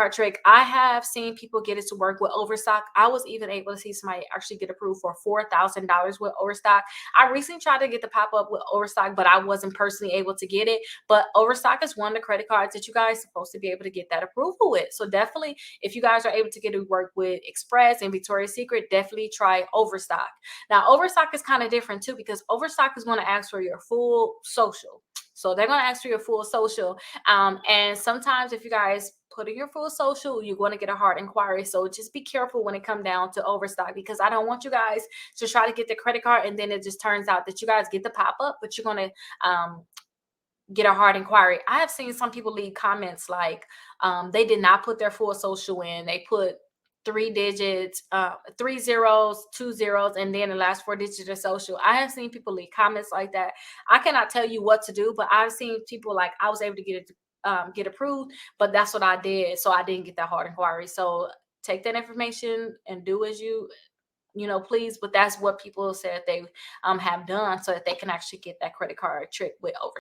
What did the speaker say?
card trick. I have seen people get it to work with Overstock. I was even able to see somebody actually get approved for $4,000 with Overstock. I recently tried to get the pop-up with Overstock, but I wasn't personally able to get it. But Overstock is one of the credit cards that you guys are supposed to be able to get that approval with. So definitely, if you guys are able to get it to work with Express and Victoria's Secret, definitely try Overstock. Now, Overstock is kind of different too, because Overstock is going to ask for your full social. So they're going to ask for your full social. And sometimes if you guys put in your full social, you're going to get a hard inquiry. So just be careful when it comes down to Overstock, because I don't want you guys to try to get the credit card and then it just turns out that you guys get the pop-up, but you're going to get a hard inquiry. I have seen some people leave comments like they did not put their full social in. They put 3 digits, 3 zeros, 2 zeros, and then the last 4 digits of social. I have seen people leave comments like that. I cannot tell you what to do, but I've seen people like I was able to get it get approved, but that's what I did, so I didn't get that hard inquiry. So take that information and do as you know, please. But that's what people said they have done so that they can actually get that credit card trick with over.